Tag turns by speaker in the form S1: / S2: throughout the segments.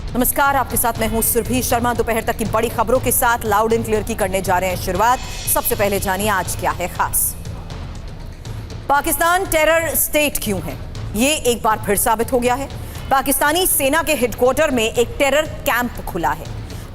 S1: नमस्कार, आपके साथ मैं हूं सुरभि शर्मा। दोपहर तक की बड़ी खबरों के साथ लाउड एंड क्लियर की करने जा रहे हैं शुरुआत। सबसे पहले जानिए आज क्या है खास। पाकिस्तान टेरर स्टेट क्यों है, ये एक बार फिर साबित हो गया है। पाकिस्तानी सेना के हेडक्वार्टर में एक टेरर कैंप खुला है,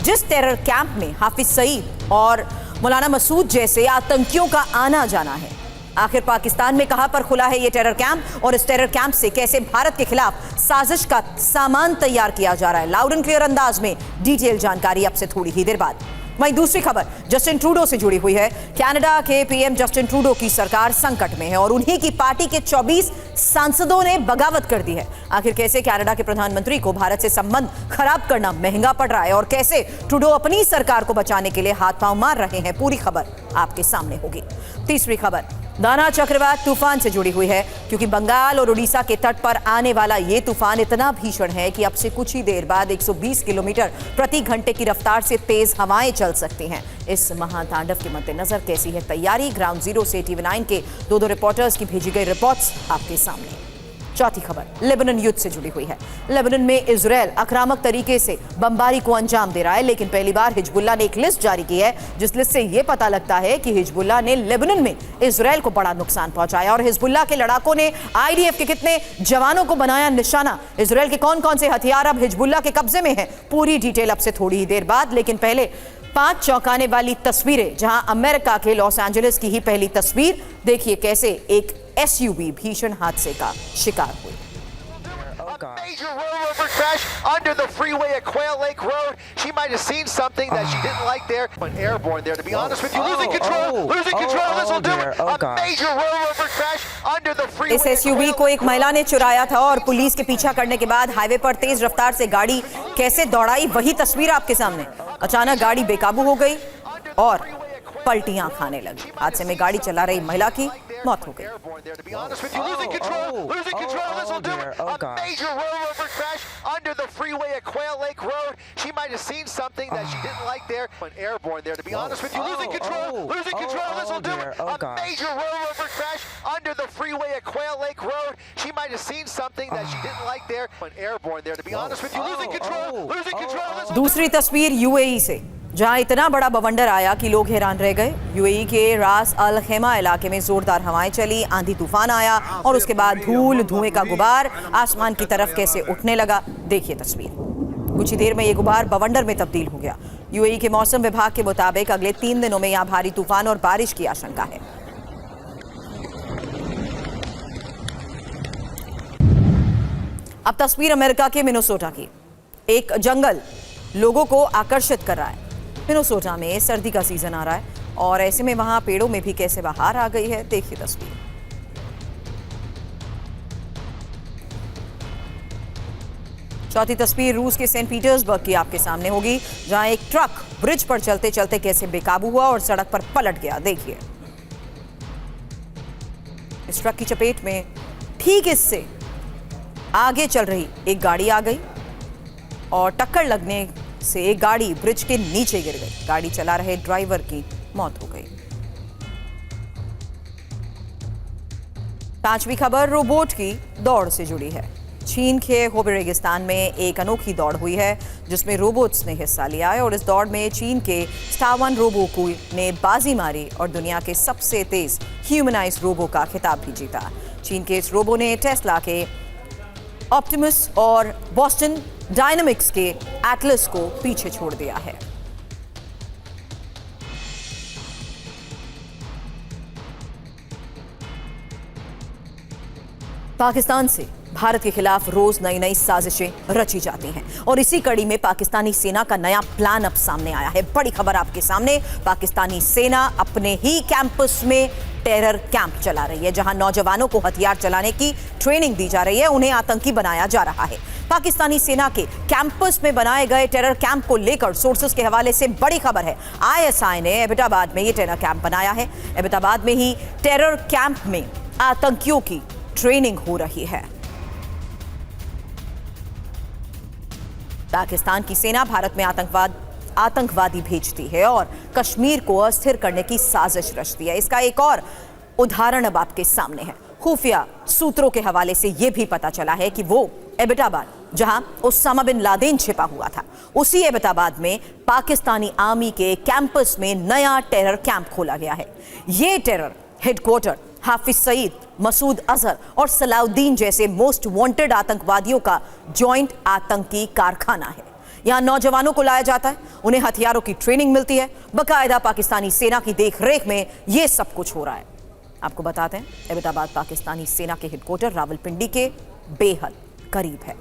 S1: जिस टेरर कैंप में हाफिज सईद और मौलाना मसूद जैसे आतंकियों का आना जाना है। आखिर पाकिस्तान में कहां पर खुला है ये टेरर कैंप और इस टेरर कैंप से कैसे भारत के खिलाफ साजिश का सामान तैयार किया जा रहा है, लाउड एंड क्लियर अंदाज में डिटेल जानकारी अब से थोड़ी ही देर बाद। वहीं दूसरी खबर जस्टिन ट्रूडो से जुड़ी हुई है। कनाडा के पीएम जस्टिन ट्रूडो की सरकार संकट में है और उन्हीं की पार्टी के 24 सांसदों ने बगावत कर दी है। आखिर कैसे कनाडा के प्रधानमंत्री को भारत से संबंध खराब करना महंगा पड़ रहा है और कैसे ट्रूडो अपनी सरकार को बचाने के लिए हाथ पांव मार रहे हैं, पूरी खबर आपके सामने होगी। तीसरी खबर दाना चक्रवात तूफान से जुड़ी हुई है, क्योंकि बंगाल और उड़ीसा के तट पर आने वाला यह तूफान इतना भीषण है कि अब से कुछ ही देर बाद 120 किलोमीटर प्रति घंटे की रफ्तार से तेज हवाएं चल सकती हैं। इस महातांडव के मद्देनजर कैसी है तैयारी, ग्राउंड जीरो से TV9 के दो रिपोर्टर्स की भेजी गई रिपोर्ट्स आपके सामने। चौथी खबर लेबनान युद्ध से जुड़ी हुई है। लेबनान में इजरायल आक्रामक तरीके से बमबारी को अंजाम दे रहा है, लेकिन पहली बार हिजबुल्लाह ने एक लिस्ट जारी की है, जिस लिस्ट से यह पता लगता है कि हिजबुल्लाह ने लेबनान में इजरायल को बड़ा नुकसान पहुंचाया और हिजबुल्लाह के लड़ाकों ने IDF के कितने जवानों को बनाया निशाना। इजरायल के कौन कौन से हथियार अब हिजबुल्लाह के कब्जे में है, पूरी डिटेल अब से थोड़ी ही देर बाद। लेकिन पहले 5 चौंकाने वाली तस्वीरें, जहां अमेरिका के लॉस एंजलिस की ही पहली तस्वीर देखिए कैसे एक SUV भीषण हादसे का शिकार हुई।
S2: A major rollover crash under the freeway at Quail Lake Road. She might have seen something that she didn't like there. Went airborne there, to be honest with you. Losing control. This will do it. A major rollover crash under the freeway.
S1: इस SUV को एक महिला ने चुराया था और police के पीछा करने के बाद हाईवे पर तेज रफ्तार से गाड़ी कैसे दौड़ाई, वही तस्वीर आपके सामने। अचानक गाड़ी बेकाबू हो गई और पलटियां खाने लगी। हादसे में गाड़ी चला रही महिला की मौत हो गई। दूसरी तस्वीर UAE से, जहां इतना बड़ा बवंडर आया कि लोग हैरान रह गए। UAE के रास अल खेमा इलाके में जोरदार हवाएं चली, आंधी तूफान आया और उसके बाद धूल धुएं का गुबार आसमान की तरफ कैसे उठने लगा, देखिए तस्वीर। कुछ ही देर में ये गुबार बवंडर में तब्दील हो गया। UAE के मौसम विभाग के मुताबिक अगले 3 दिनों में यहां भारी तूफान और बारिश की आशंका है। अब तस्वीर अमेरिका के मिनेसोटा की। एक जंगल लोगों को आकर्षित कर रहा है। मिनेसोटा में सर्दी का सीजन आ रहा है और ऐसे में वहां पेड़ों में भी कैसे बहार आ गई है, देखिए तस्वीर। चौथी तस्वीर रूस के सेंट पीटर्सबर्ग की आपके सामने होगी, जहां एक ट्रक ब्रिज पर चलते चलते कैसे बेकाबू हुआ और सड़क पर पलट गया, देखिए। इस ट्रक की चपेट में ठीक इससे आगे चल रही एक गाड़ी आ गई और टक्कर लगने से एक गाड़ी ब्रिज के नीचे गिर गई। गाड़ी चला रहे ड्राइवर की मौत हो गई। पांचवी खबर रोबोट की दौड़ से जुड़ी है। चीन के होबे रेगिस्तान में एक अनोखी दौड़ हुई है, जिसमें रोबोट्स ने हिस्सा लिया है और इस दौड़ में चीन के स्टावन रोबो ने बाजी मारी और दुनिया के सबसे तेज ह्यूमनाइज्ड रोबो का खिताब भी जीता। चीन के इस रोबो ने टेस्ला के ऑप्टिमस और बॉस्टन डायनामिक्स के एटलस को पीछे छोड़ दिया है। पाकिस्तान से भारत के खिलाफ रोज नई नई साजिशें रची जाती हैं और इसी कड़ी में पाकिस्तानी सेना का नया प्लान अब सामने आया है। बड़ी खबर आपके सामने, पाकिस्तानी सेना अपने ही कैंपस में टेरर कैंप चला रही है, जहां नौजवानों को हथियार चलाने की ट्रेनिंग दी जा रही है, उन्हें आतंकी बनाया जा रहा है। पाकिस्तानी सेना के कैंपस में बनाए गए टेरर कैंप को लेकर सोर्सेस के हवाले से बड़ी खबर है। ISI ने एबटाबाद में ये टेरर कैंप बनाया है। एबटाबाद में ही टेरर कैंप में आतंकियों की ट्रेनिंग हो रही है। पाकिस्तान की सेना भारत में आतंकवादी भेजती है और कश्मीर को अस्थिर करने की साजिश रचती है। इसका एक और उदाहरण अब आपके सामने है। खुफिया सूत्रों के हवाले से यह भी पता चला है कि वो एबटाबाद जहां उसामा बिन लादेन छिपा हुआ था। उसी एबटाबाद में पाकिस्तानी आर्मी के कैंपस में नया टेरर कैंप खोला गया है। ये टेरर हेडक्वार्टर हाफिज सईद, मसूद अजहर और सलाउद्दीन जैसे मोस्ट वांटेड आतंकवादियों का जॉइंट आतंकी कारखाना है। यहां नौजवानों को लाया जाता है, उन्हें हथियारों की ट्रेनिंग मिलती है। बकायदा पाकिस्तानी सेना की देखरेख में यह सब कुछ हो रहा है। आपको बताते हैं, एबटाबाद पाकिस्तानी सेना के हेडक्वार्टर रावलपिंडी के बेहद करीब है।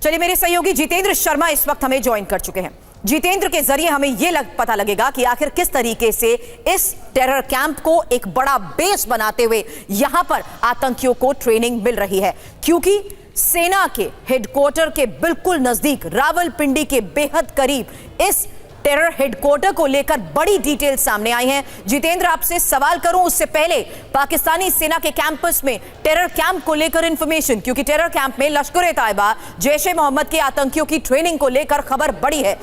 S1: चलिए, मेरे सहयोगी जितेंद्र शर्मा इस वक्त हमें ज्वाइन कर चुके हैं। जितेंद्र के जरिए हमें यह पता लगेगा कि आखिर किस तरीके से इस टेरर कैंप को एक बड़ा बेस बनाते हुए यहां पर आतंकियों को ट्रेनिंग मिल रही है, क्योंकि सेना के हेडक्वार्टर के बिल्कुल नजदीक, रावलपिंडी के बेहद करीब इस टेरर हेडक्वार्टर को लेकर बड़ी डिटेल सामने आई हैं। जितेंद्र, आपसे सवाल करूं उससे पहले, पाकिस्तानी सेना के कैंपस में टेरर कैंप को लेकर इंफॉर्मेशन, क्योंकि टेरर कैंप में लश्कर-ए-तैयबा, जैश-ए-मोहम्मद के आतंकियों की ट्रेनिंग को लेकर खबर बड़ी है।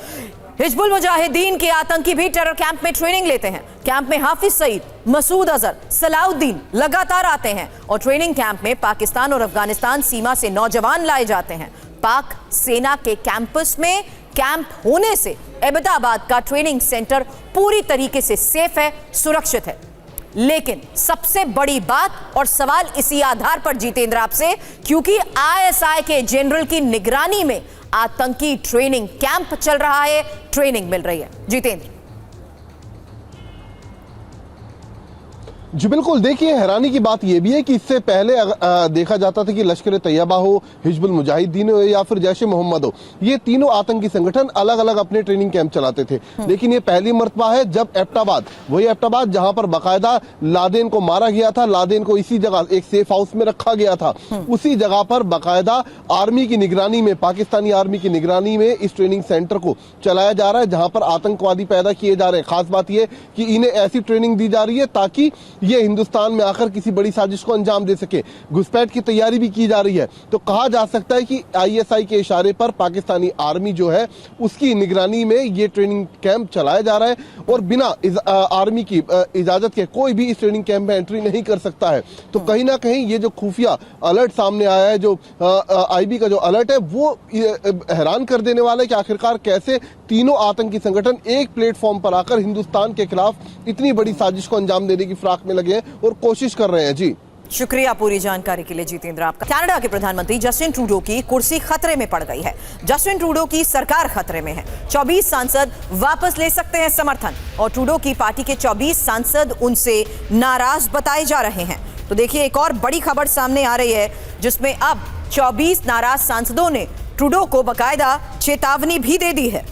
S1: हिजबुल मुजाहिदीन के आतंकी भी टेरर कैंप में ट्रेनिंग लेते हैं। कैंप में हाफिज सईद, मसूद अजहर, सलाउद्दीन लगातार आते हैं और ट्रेनिंग कैंप में पाकिस्तान और अफगानिस्तान सीमा से नौजवान लाए जाते हैं। पाक सेना के कैंपस में कैंप होने से एबटाबाद का ट्रेनिंग सेंटर पूरी तरीके से सेफ है, सुरक्षित है। लेकिन सबसे बड़ी बात और सवाल इसी आधार पर जितेंद्र आपसे, क्योंकि आईएसआई के जनरल की निगरानी में आतंकी ट्रेनिंग कैंप चल रहा है, ट्रेनिंग मिल रही है। जितेंद्र,
S3: जी बिल्कुल, देखिए हैरानी की बात यह भी है कि इससे पहले देखा जाता था कि लश्कर-ए-तैयबा हो, हिजबुल मुजाहिदीन हो या फिर जैश-ए-मोहम्मद हो, ये तीनों आतंकी संगठन अलग अलग अपने ट्रेनिंग कैंप चलाते थे। लेकिन ये पहली मर्तबा है जब एबटाबाद, वही एबटाबाद जहां पर बाकायदा लादेन को मारा गया था, लादेन को इसी जगह एक सेफ हाउस में रखा गया था, उसी जगह पर बाकायदा आर्मी की निगरानी में, पाकिस्तानी आर्मी की निगरानी में इस ट्रेनिंग सेंटर को चलाया जा रहा है, जहां पर आतंकवादी पैदा किए जा रहे हैं। खास बात यह कि इन्हें ऐसी ट्रेनिंग दी जा रही है ताकि ये हिंदुस्तान में आकर किसी बड़ी साजिश को अंजाम दे सके। घुसपैठ की तैयारी भी की जा रही है। तो कहा जा सकता है कि आईएसआई के इशारे पर पाकिस्तानी आर्मी जो है उसकी निगरानी में ये ट्रेनिंग कैंप चलाया जा रहा है और बिना आर्मी की इजाजत के कोई भी इस ट्रेनिंग कैंप में एंट्री नहीं कर सकता है। तो कहीं ना कहीं ये जो खुफिया अलर्ट सामने आया है, जो आईबी का जो अलर्ट है, वो हैरान कर देने वाला है कि आखिरकार कैसे तीनों आतंकी संगठन एक प्लेटफॉर्म पर आकर हिंदुस्तान के खिलाफ इतनी बड़ी साजिश को अंजाम देने की फिराक में लगे हैं और कोशिश कर रहे हैं। जी
S1: शुक्रिया पूरी जानकारी के लिए जितेंद्र आपका। कनाडा के प्रधानमंत्री जस्टिन ट्रूडो की कुर्सी खतरे में पड़ गई है। जस्टिन ट्रूडो की सरकार खतरे में है। 24 सांसद वापस ले सकते हैं समर्थन, और ट्रूडो की पार्टी के 24 सांसद उनसे नाराज बताए जा रहे हैं। तो देखिए, एक और बड़ी खबर सामने आ रही है जिसमें अब 24 नाराज सांसदों ने ट्रूडो को बकायदा चेतावनी भी दे दी है।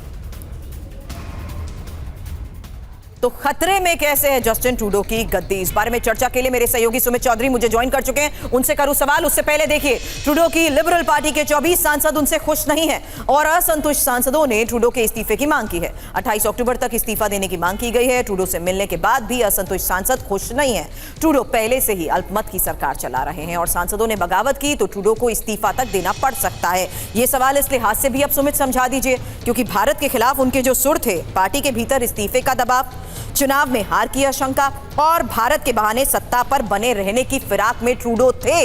S1: तो खतरे में कैसे है जस्टिन ट्रूडो की गद्दी? इस बारे में चर्चा के लिए मेरे सहयोगी सुमित चौधरी मुझे ज्वाइन कर चुके हैं। उनसे करूं सवाल, उससे पहले देखिए, ट्रूडो की लिबरल पार्टी के 24 सांसद उनसे खुश नहीं है और असंतुष्ट सांसदों ने ट्रूडो के इस्तीफे की मांग की है। 28 अक्टूबर तक इस्तीफा देने की मांग की गई है। ट्रूडो से मिलने के बाद भी असंतुष्ट सांसद खुश नहीं है। ट्रूडो पहले से ही अल्पमत की सरकार चला रहे हैं और सांसदों ने बगावत की तो ट्रूडो को इस्तीफा तक देना पड़ सकता है। ये सवाल इस लिहाज से भी अब सुमित समझा दीजिए क्योंकि भारत के खिलाफ उनके जो सुर थे, पार्टी के भीतर इस्तीफे का दबाव, चुनाव में हार की आशंका और भारत के बहाने सत्ता पर बने रहने की फिराक में ट्रूडो थे।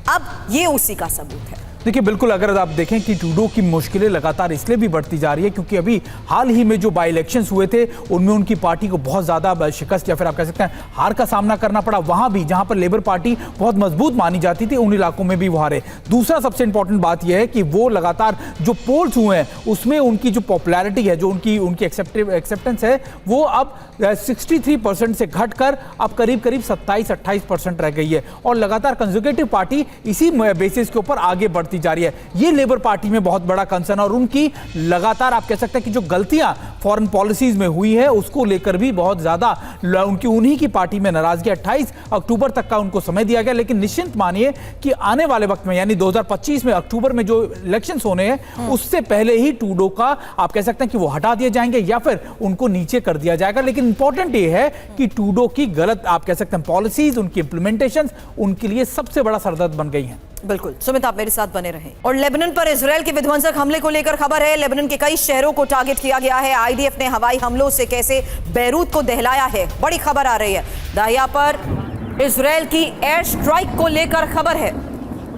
S1: अब ये उसी का सबूत है।
S4: देखिए, बिल्कुल अगर आप देखें कि ट्रूडो की मुश्किलें लगातार इसलिए भी बढ़ती जा रही है क्योंकि अभी हाल ही में जो बाई इलेक्शंस हुए थे उनमें उनकी पार्टी को बहुत ज़्यादा शिकस्त या फिर आप कह सकते हैं हार का सामना करना पड़ा। वहाँ भी जहाँ पर लेबर पार्टी बहुत मजबूत मानी जाती थी, उन इलाकों में भी वो हारे। दूसरा सबसे इंपॉर्टेंट बात यह है कि वो लगातार जो पोल्स हुए हैं उसमें उनकी जो पॉपुलैरिटी है, जो उनकी एक्सेप्टेंस है, वो अब 63% से घटकर अब करीब 27-28% रह गई है और लगातार कंजर्वेटिव पार्टी इसी बेसिस के ऊपर आगे बढ़ती जा रही है। ये लेबर पार्टी में बहुत बड़ा कंसर्न और उनकी लगातार आप कह सकते हैं कि जो गलतियां फॉरेन पॉलिसीज में हुई है उसको लेकर भी बहुत ज्यादा उन्हीं की पार्टी में नाराजगी। 28 अक्टूबर तक का उनको समय दिया गया, लेकिन निश्चिंत मानिए कि आने वाले वक्त में यानी 2025 में अक्टूबर में जो इलेक्शंस होने हैं उससे पहले ही ट्रूडो का आप कह सकते हैं कि वो हटा दिए जाएंगे या फिर उनको नीचे कर दिया जाएगा। लेकिन इंपॉर्टेंट ये है कि ट्रूडो की गलत आप कह सकते हैं पॉलिसीज, उनकी इंप्लीमेंटेशन उनके लिए सबसे बड़ा सरदर्द बन गई हैं।
S1: बिल्कुल सुमित, आप मेरे साथ बने रहें। और लेबनान पर इजरायल के विध्वंसक हमले को लेकर खबर है। लेबनान के कई शहरों को टारगेट किया गया है। आईडीएफ ने हवाई हमलों से कैसे बैरूत को दहलाया है, बड़ी खबर आ रही है। दाहिया पर इजरायल की एयर स्ट्राइक को लेकर खबर है।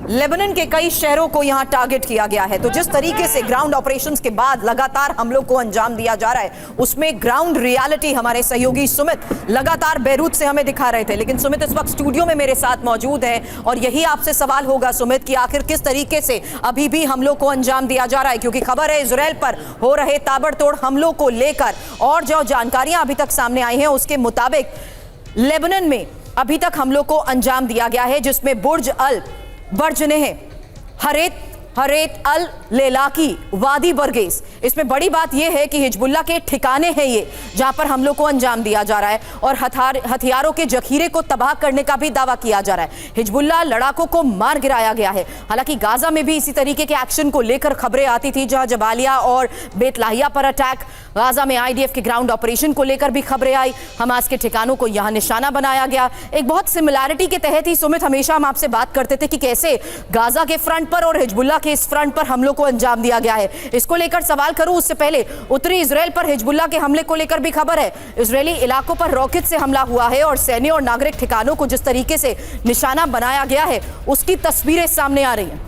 S1: लेबनान के कई शहरों को यहां टारगेट किया गया है। तो जिस तरीके से ग्राउंड ऑपरेशंस के बाद लगातार हमलों को अंजाम दिया जा रहा है, उसमें ग्राउंड रियलिटी हमारे सहयोगी सुमित लगातार बेरूत से हमें दिखा रहे थे। लेकिन सुमित इस वक्त स्टूडियो में मेरे साथ मौजूद है और यही आपसे सवाल होगा सुमित कि आखिर किस तरीके से अभी भी हमलों को अंजाम दिया जा रहा है, क्योंकि खबर है इजराइल पर हो रहे ताबड़तोड़ हमलों को लेकर और जो जानकारियां अभी तक सामने आई हैं उसके मुताबिक लेबनान में अभी तक हमलों को अंजाम दिया गया है, जिसमें बुर्ज अल बर्जने हैं, हरेत अल लेलाकी, वादी बरगेस। इसमें बड़ी बात यह है कि हिजबुल्लाह के ठिकाने हैं ये, जहां पर हमलों को अंजाम दिया जा रहा है और हथियारों के जखीरे को तबाह करने का भी दावा किया जा रहा है। हिजबुल्लाह लड़ाकों को मार गिराया गया है। हालांकि गाजा में भी इसी तरीके के एक्शन को लेकर खबरें आती थी, जहां जबालिया और बेतलाहिया पर अटैक, गाजा में आईडीएफ के ग्राउंड ऑपरेशन को लेकर भी खबरें आई, हमास के ठिकानों को यहां निशाना बनाया गया। एक बहुत सिमिलैरिटी के तहत ही सुमित हमेशा हम आपसे बात करते थे कि कैसे गाजा के फ्रंट पर और हिजबुल्लाह के इस फ्रंट पर हमलों को अंजाम दिया गया है। इसको लेकर सवाल करूं उससे पहले उत्तरी इजराइल पर हिजबुल्लाह के हमले को लेकर भी खबर है। इजरायली इलाकों पर रॉकेट से हमला हुआ है और सैन्य और नागरिक ठिकानों को जिस तरीके से निशाना बनाया गया है उसकी तस्वीरें सामने आ रही हैं।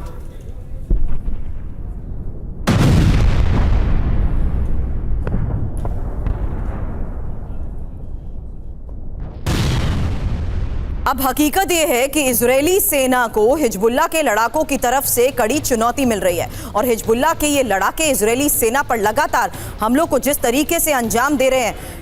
S1: अब हकीकत यह है कि इजरायली सेना को हिजबुल्लाह के लड़ाकों की तरफ से कड़ी चुनौती मिल रही है और हिजबुल्लाह के ये लड़ाके इजरायली सेना पर लगातार हमलों को जिस तरीके से अंजाम दे रहे हैं,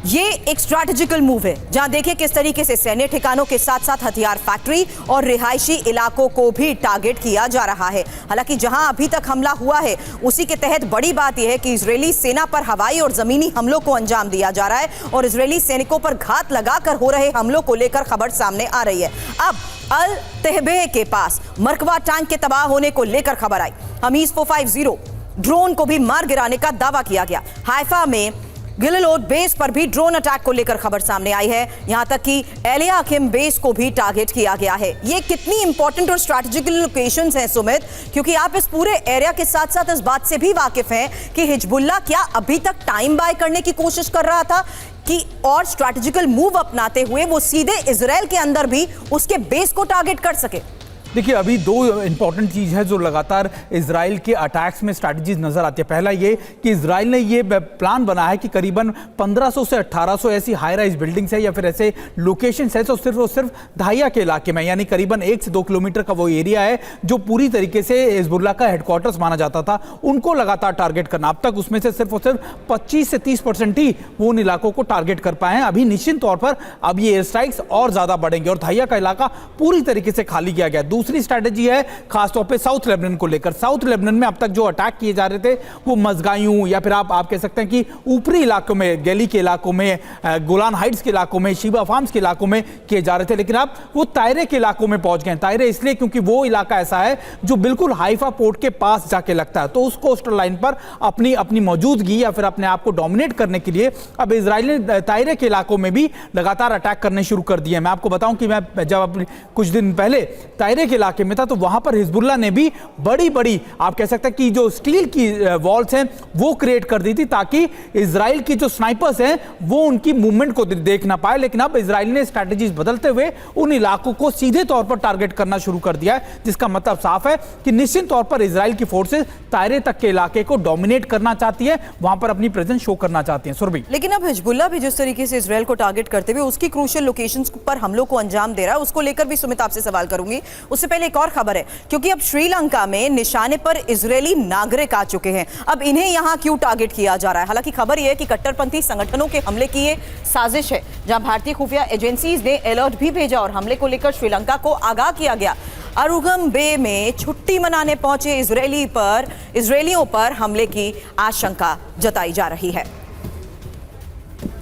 S1: ये एक स्ट्रैटेजिकल मूव है, जहां देखिए किस तरीके से सैन्य ठिकानों के साथ साथ हथियार फैक्ट्री और रिहायशी इलाकों को भी टारगेट किया जा रहा है। हालांकि जहां अभी तक हमला हुआ है उसी के तहत बड़ी बात यह है कि इजरायली सेना पर हवाई और जमीनी हमलों को अंजाम दिया जा रहा है और इजरायली सैनिकों पर घात लगाकर हो रहे हमलों को लेकर खबर सामने आ रही है। अब अल तेहबे के पास मरकवा टैंक के तबाह होने को लेकर खबर आई। हमीज 450 ड्रोन को भी मार गिराने का दावा किया गया। हाइफा में गिललोद बेस पर भी ड्रोन अटैक को लेकर खबर सामने आई है। यहां तक कि एलिया अखिम बेस को भी टारगेट किया गया है। ये कितनी इंपॉर्टेंट और स्ट्रैटेजिकल लोकेशंस हैं सुमित, क्योंकि आप इस पूरे एरिया के साथ साथ इस बात से भी वाकिफ हैं कि हिजबुल्लाह क्या अभी तक टाइम बाय करने की कोशिश कर रहा था कि और स्ट्रैटेजिकल मूव अपनाते हुए वो सीधे इजराइल के अंदर भी उसके बेस को टारगेट कर सके।
S4: देखिए, अभी दो इंपॉर्टेंट चीज़ है जो लगातार इजराइल के अटैक्स में स्ट्रैटेजीज नजर आती है। पहला ये कि इजराइल ने ये प्लान बना है कि करीबन 1500 से 1800 ऐसी हाई राइज बिल्डिंग्स है या फिर ऐसे लोकेशंस है जो सिर्फ दाहिया के इलाके में, यानी करीबन 1 से 2 किलोमीटर का वो एरिया है जो पूरी तरीके से हिजबुल्लाह का हेडक्वार्टर्स माना जाता था, उनको लगातार टारगेट करना। अब तक उसमें से सिर्फ और सिर्फ 25 से 30% ही वो उन इलाकों को टारगेट कर पाए हैं। अभी निश्चित तौर पर अब ये एयर स्ट्राइक्स और ज्यादा बढ़ेंगे और दाहिया का इलाका पूरी तरीके से खाली किया गया। दूसरी स्ट्रैटेजी है खासतौर पे साउथ लेबनान को लेकर। साउथ लेबनान में अब तक जो अटैक किए जा रहे थे वो मजगायूं या फिर आप कह सकते हैं कि ऊपरी इलाकों में, गैली के इलाकों में, गोलान हाइट्स के इलाकों में, शिबा फार्म्स के इलाकों में किए जा रहे थे, लेकिन अब वो तायरे के इलाकों में पहुंच गए। तायरे इसलिए क्योंकि वो इलाका ऐसा है जो बिल्कुल हाइफा पोर्ट के पास जाके लगता है, तो उस कोस्टल लाइन पर अपनी मौजूदगी या फिर अपने आप को डोमिनेट करने के लिए अब इजराइल ने तायरे के इलाकों में भी लगातार अटैक करने शुरू कर दिए। मैं आपको बताऊं कि मैं जब कुछ दिन पहले तायरे के इलाके में था तो वहां पर हिजबुल्लाह ने भी बड़ी आप कह सकते हैं कि जो स्टील की वॉल्स हैं वो क्रिएट कर दी थी ताकि इजराइल की जो स्नाइपर्स हैं वो उनकी मूवमेंट को देख ना पाए। लेकिन अब इजराइल ने स्ट्रैटेजीज बदलते हुए उन इलाकों को सीधे तौर पर टारगेट करना शुरू कर दिया है, जिसका मतलब साफ है कि निश्चित तौर पर इजराइल की फोर्सेस तायरे तक के इलाके को डोमिनेट करना चाहती है, वहां पर अपनी प्रेजेंस शो करना चाहती है। सुरभि,
S1: लेकिन अब हिजबुल्लाह भी जिस तरीके से इजराइल को टारगेट करते हुए उसकी क्रूशियल लोकेशंस पर हमलों को अंजाम दे रहा है, उसको लेकर भी सुमित आपसे सवाल करूंगी। उससे पहले एक और खबर है, क्योंकि अब श्रीलंका में निशाने पर इजरायली नागरिक आ चुके हैं। अब इन्हें यहां क्यों टारगेट किया जा रहा है? हालांकि खबर यह है कि कट्टरपंथी संगठनों के हमले की ये साजिश है, जहां भारतीय खुफिया एजेंसीज ने अलर्ट भी भेजा और हमले को लेकर श्रीलंका को आगाह किया गया। अरुगम बे में छुट्टी मनाने पहुंचे इजरायलियों पर हमले की आशंका जताई जा रही है।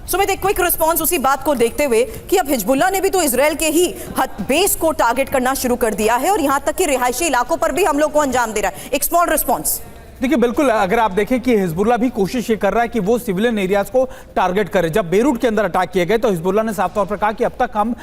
S1: सुमित, एक क्विक रिस्पांस उसी बात को देखते हुए कि अब हिजबुल्लाह ने भी तो इजराइल के ही बेस को टारगेट करना शुरू कर दिया है और यहां तक कि रिहायशी इलाकों पर भी हम लोग को अंजाम दे रहा है। एक स्मॉल रिस्पांस।
S4: देखिए बिल्कुल, अगर आप देखें कि हिजबुल्लाह भी कोशिश ये कर रहा है कि वो सिविलियन एरियाज को टारगेट करे। जब बेरूट के अंदर अटैक किए गए तो हिजबुल्लाह ने साफ तौर पर कहा कि अब तक हम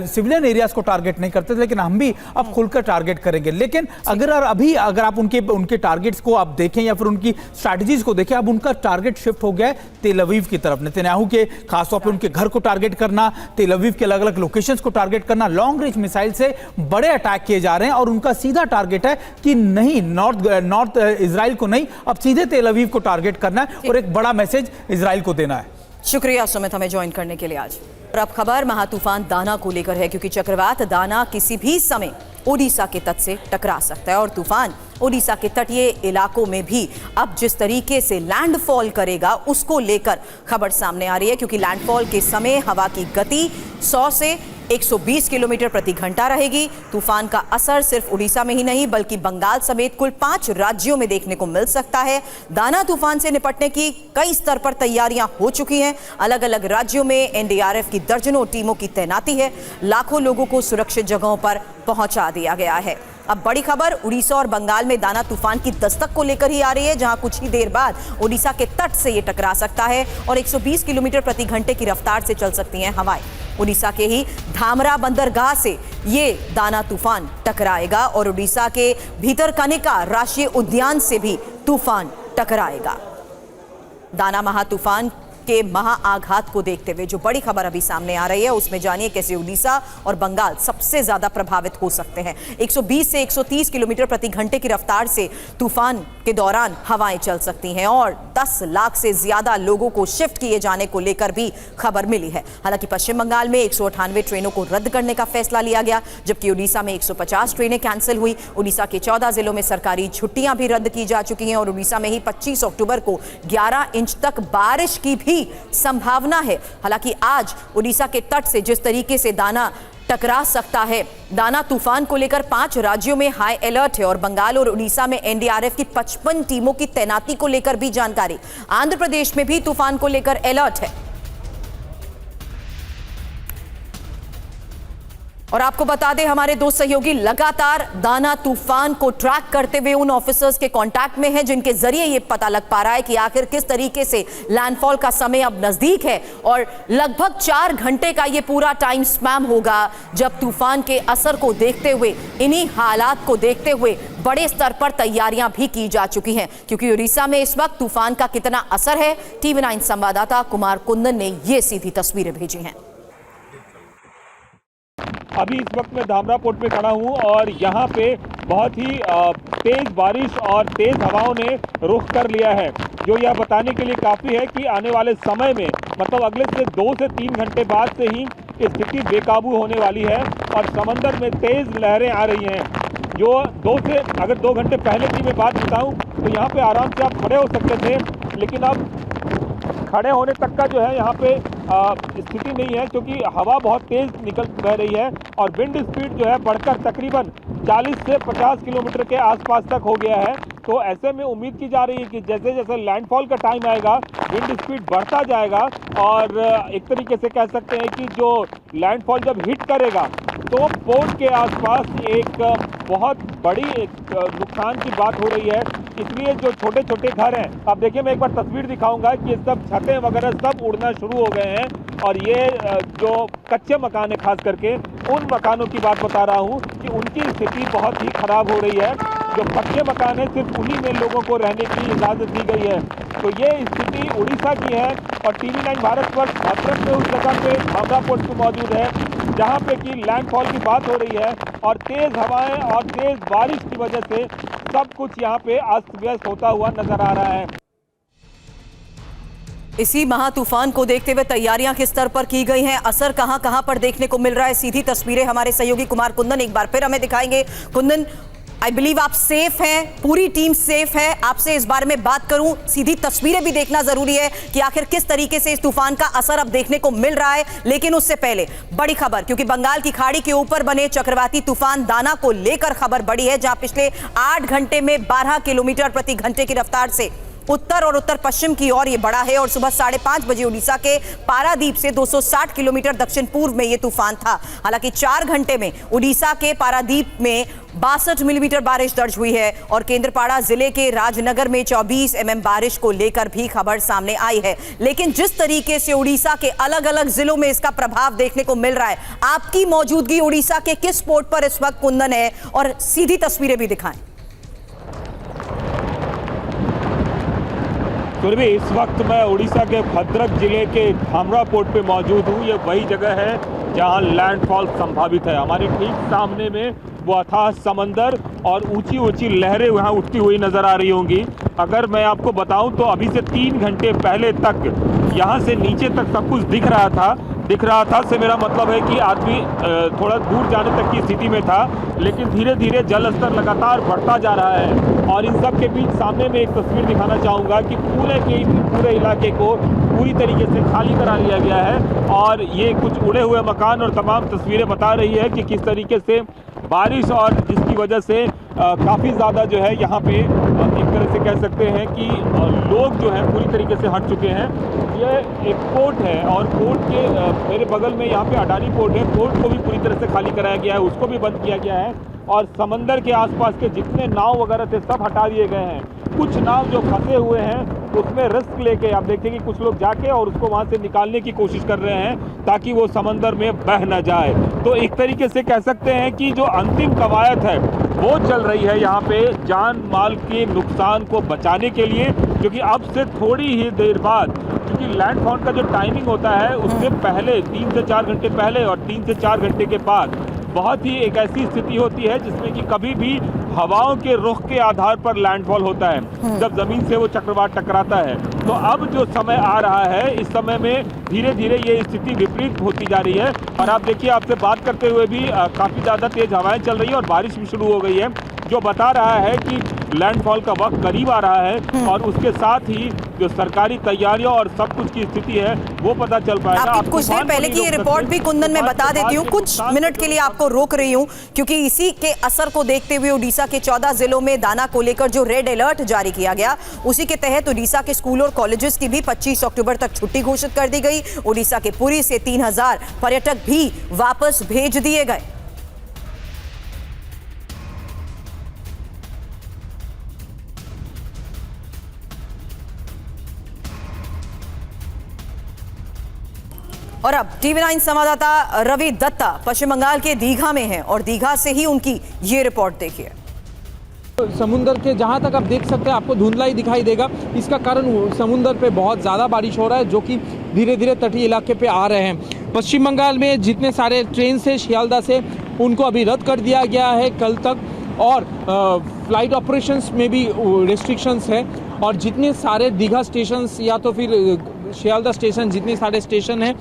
S4: सिविलियन एरियाज को टारगेट नहीं करते थे, लेकिन हम भी अब खुलकर टारगेट करेंगे। लेकिन अगर आप उनके टारगेट्स को आप देखें या फिर उनकी स्ट्रैटेजीज को देखें, अब उनका टारगेट शिफ्ट हो गया है तेल अवीव की तरफ। नेतन्याहू के खासतौर पर उनके घर को टारगेट करना, तेल अवीव के अलग अलग लोकेशंस को टारगेट करना, लॉन्ग रेंज मिसाइल से बड़े अटैक किए जा रहे हैं और उनका सीधा टारगेट है कि नहीं, नॉर्थ इजराइल को नहीं, अब सीधे तेल अवीव को टारगेट करना है और एक बड़ा मैसेज इजराइल को देना है।
S1: शुक्रिया सुमित हमें ज्वाइन करने के लिए आज। और अब खबर महातूफान दाना को लेकर है, क्योंकि चक्रवात दाना किसी भी समय ओडिशा के तट से टकरा सकता है और तूफान ओडिशा के तटीय इलाकों में भी अब जिस तरीके से लैंडफॉल करेगा उसको लेकर खबर सामने आ रही है, क्योंकि लैंडफॉल के समय हवा की गति 100 से 120 किलोमीटर प्रति घंटा रहेगी। तूफान का असर सिर्फ उड़ीसा में ही नहीं बल्कि बंगाल समेत कुल 5 राज्यों में देखने को मिल सकता है। दाना तूफान से निपटने की कई स्तर पर तैयारियां हो चुकी हैं। अलग अलग राज्यों में एनडीआरएफ की दर्जनों टीमों की तैनाती है। लाखों लोगों को सुरक्षित जगहों पर पहुंचा दिया गया है। अब बड़ी खबर उड़ीसा और बंगाल में दाना तूफान की दस्तक को लेकर ही आ रही है, जहां कुछ ही देर बाद उड़ीसा के तट से ये टकरा सकता है और 120 किलोमीटर प्रति घंटे की रफ्तार से चल सकती हैं हवाएं। उड़ीसा के ही धामरा बंदरगाह से ये दाना तूफान टकराएगा और उड़ीसा के भीतरकनिका राष्ट्रीय उद्यान से भी तूफान टकराएगा। दाना महातूफान के महाआघात को देखते हुए जो बड़ी खबर अभी सामने आ रही है उसमें जानिए कैसे उड़ीसा और बंगाल सबसे ज्यादा प्रभावित हो सकते हैं। 120 से 130 किलोमीटर प्रति घंटे की रफ्तार से तूफान के दौरान हवाएं चल सकती हैं और 10 लाख से ज्यादा लोगों को शिफ्ट किए जाने को लेकर भी खबर मिली है। हालांकि पश्चिम बंगाल में 198 ट्रेनों को रद्द करने का फैसला लिया गया, जबकि उड़ीसा में 150 ट्रेनें कैंसिल हुई। उड़ीसा के 14 जिलों में सरकारी छुट्टियां भी रद्द की जा चुकी हैं और उड़ीसा में ही 25 अक्टूबर को 11 इंच तक बारिश की भी संभावना है। हालांकि आज उड़ीसा के तट से जिस तरीके से दाना टकरा सकता है, दाना तूफान को लेकर 5 राज्यों में हाई अलर्ट है और बंगाल और उड़ीसा में एनडीआरएफ की 55 टीमों की तैनाती को लेकर भी जानकारी। आंध्र प्रदेश में भी तूफान को लेकर अलर्ट है। और आपको बता दें, हमारे 2 सहयोगी लगातार दाना तूफान को ट्रैक करते हुए उन ऑफिसर्स के कांटेक्ट में हैं जिनके जरिए यह पता लग पा रहा है कि आखिर किस तरीके से लैंडफॉल का समय अब नजदीक है और लगभग 4 घंटे का यह पूरा टाइम स्पैम होगा जब तूफान के असर को देखते हुए, इन्हीं हालात को देखते हुए बड़े स्तर पर तैयारियां भी की जा चुकी हैं। क्योंकि उड़ीसा में इस वक्त तूफान का कितना असर है, टीवी 9 संवाददाता कुमार कुंदन ने ये सीधी तस्वीरें भेजी हैं।
S5: अभी इस वक्त मैं धामरा पोर्ट पे खड़ा हूँ और यहाँ पे बहुत ही तेज़ बारिश और तेज़ हवाओं ने रुख कर लिया है, जो यह बताने के लिए काफ़ी है कि आने वाले समय में मतलब अगले से 2 से 3 घंटे बाद से ही स्थिति बेकाबू होने वाली है और समंदर में तेज़ लहरें आ रही हैं। जो अगर 2 घंटे पहले की मैं बात बताऊँ तो यहाँ पे आराम से आप खड़े हो सकते थे, लेकिन अब खड़े होने तक का जो है यहाँ पे स्थिति नहीं है, क्योंकि हवा बहुत तेज़ निकल बह रही है और विंड स्पीड जो है बढ़कर तकरीबन 40 से 50 किलोमीटर के आसपास तक हो गया है। तो ऐसे में उम्मीद की जा रही है कि जैसे जैसे लैंडफॉल का टाइम आएगा विंड स्पीड बढ़ता जाएगा और एक तरीके से कह सकते हैं कि जो लैंडफॉल जब हिट करेगा तो पोर्ट के आसपास एक बहुत बड़ी नुकसान की बात हो रही है। इसलिए जो छोटे छोटे घर हैं, आप देखिए मैं एक बार तस्वीर दिखाऊंगा कि सब छतें वगैरह सब उड़ना शुरू हो गए हैं और ये जो कच्चे मकान है खास करके उन मकानों की बात बता रहा हूँ कि उनकी स्थिति बहुत ही खराब हो रही है। जो कच्चे मकान है सिर्फ उन्हीं में लोगों को रहने की इजाज़त दी गई है। तो ये स्थिति उड़ीसा की है और टीवी 9 भारतवर्ष भद्रक में उस जगह पे धामरा पोर्ट पे मौजूद है जहाँ पे कि लैंडफॉल की बात हो रही है और तेज़ हवाएं और तेज़ बारिश की वजह से सब कुछ यहाँ पे अस्त व्यस्त होता हुआ नजर आ रहा है।
S1: इसी महातूफान को देखते हुए तैयारियां किस स्तर पर की गई हैं, असर कहां पर देखने को मिल रहा है, सीधी तस्वीरें हमारे सहयोगी कुमार कुंदन एक बार फिर हमें दिखाएंगे। कुंदन, आई बिलीव आप सेफ हैं, पूरी टीम सेफ है। आपसे इस बारे में बात करूं, सीधी तस्वीरें भी देखना जरूरी है कि आखिर किस तरीके से इस तूफान का असर अब देखने को मिल रहा है। लेकिन उससे पहले बड़ी खबर, क्योंकि बंगाल की खाड़ी के ऊपर बने चक्रवाती तूफान दाना को लेकर खबर बड़ी है, जहां पिछले 8 घंटे में 12 किलोमीटर प्रति घंटे की रफ्तार से उत्तर और उत्तर पश्चिम की ओर ये बढ़ा है और सुबह 5:30 बजे उड़ीसा के पारादीप से 260 किलोमीटर दक्षिण पूर्व में ये तूफान था। हालांकि 4 घंटे में उड़ीसा के पारादीप में 62 मिलीमीटर बारिश दर्ज हुई है और केंद्रपाड़ा जिले के राजनगर में 24 mm बारिश को लेकर भी खबर सामने आई है। लेकिन जिस तरीके से उड़ीसा के अलग अलग जिलों में इसका प्रभाव देखने को मिल रहा है, आपकी मौजूदगी उड़ीसा के किस स्पॉट पर इस वक्त कुंदन है, और सीधी तस्वीरें भी दिखाएं।
S5: सुरभि, इस वक्त मैं उड़ीसा के भद्रक जिले के धामरा पोर्ट पे मौजूद हूँ। ये वही जगह है जहाँ लैंडफॉल संभावित है। हमारे ठीक सामने में वो अथाह समंदर और ऊंची ऊंची लहरें वहाँ उठती हुई नजर आ रही होंगी। अगर मैं आपको बताऊं तो अभी से 3 घंटे पहले तक यहाँ से नीचे तक सब कुछ दिख रहा था से मेरा मतलब है कि आदमी थोड़ा दूर जाने तक की स्थिति में था, लेकिन धीरे धीरे जल स्तर लगातार बढ़ता जा रहा है। और इन सब के बीच सामने में एक तस्वीर दिखाना चाहूँगा कि पूरे इलाके को पूरी तरीके से खाली करा लिया गया है। और ये कुछ उड़े हुए मकान और तमाम तस्वीरें बता रही है कि किस तरीके से बारिश और जिसकी वजह से काफ़ी ज़्यादा जो है यहाँ पे एक तरह से कह सकते हैं कि लोग जो हैं पूरी तरीके से हट चुके हैं। ये एक पोर्ट है और पोर्ट के मेरे बगल में यहाँ पे अडानी पोर्ट है। पोर्ट को भी पूरी तरह से खाली कराया गया है, उसको भी बंद किया गया है और समंदर के आसपास के जितने नाव वगैरह थे सब हटा दिए गए हैं। कुछ नाव जो फंसे हुए हैं उसमें रिस्क लेके आप देखते हैं कि कुछ लोग जाके और उसको वहाँ से निकालने की कोशिश कर रहे हैं ताकि वो समंदर में बह न जाए। तो एक तरीके से कह सकते हैं कि जो अंतिम कवायद है वो चल रही है यहाँ पे जान माल के नुकसान को बचाने के लिए, क्योंकि अब से थोड़ी ही देर बाद, क्योंकि लैंडफॉल का जो टाइमिंग होता है उससे पहले 3 से 4 घंटे पहले और 3 से 4 घंटे के बाद बहुत ही एक ऐसी स्थिति होती है जिसमें कि कभी भी हवाओं के रुख के आधार पर लैंडफॉल होता है, जब जमीन से वो चक्रवात टकराता है। तो अब जो समय आ रहा है, इस समय में धीरे धीरे ये स्थिति विपरीत होती जा रही है। और आप देखिए, आपसे बात करते हुए भी काफ़ी ज़्यादा तेज हवाएं चल रही है और बारिश भी शुरू हो गई है, जो बता रहा है कि लैंडफॉल का वक्त करीब आ रहा है। और उसके साथ ही जो सरकारी तैयारियों और सब कुछ की स्थिति है वो पता चल पाएगा।
S1: आपकी कुछ देर पहले की ये रिपोर्ट भी कुंदन में बता देती हूँ, कुछ मिनट के लिए आपको रोक रही हूँ क्योंकि इसी के असर को देखते हुए उड़ीसा के 14 जिलों में दाना को लेकर जो रेड अलर्ट जारी किया गया, उसी के तहत उड़ीसा के स्कूल और कॉलेजेस की भी 25 अक्टूबर तक छुट्टी घोषित कर दी गई। उड़ीसा के पुरी से 3000 पर्यटक भी वापस भेज दिए गए। और अब TV9 संवाददाता रवि दत्ता पश्चिम बंगाल के दीघा में हैं और दीघा से ही उनकी ये रिपोर्ट देखिए।
S6: समुंदर के जहां तक आप देख सकते हैं आपको धुंधला ही दिखाई देगा। इसका कारण समुंदर पे बहुत ज़्यादा बारिश हो रहा है जो कि धीरे धीरे तटीय इलाके पे आ रहे हैं। पश्चिम बंगाल में जितने सारे ट्रेन से शियालदा से उनको अभी रद्द कर दिया गया है कल तक, और फ्लाइट ऑपरेशंस में भी रिस्ट्रिक्शंस है। और जितने सारे दीघा स्टेशंस या तो फिर शियालदा स्टेशन, जितने सारे स्टेशन हैं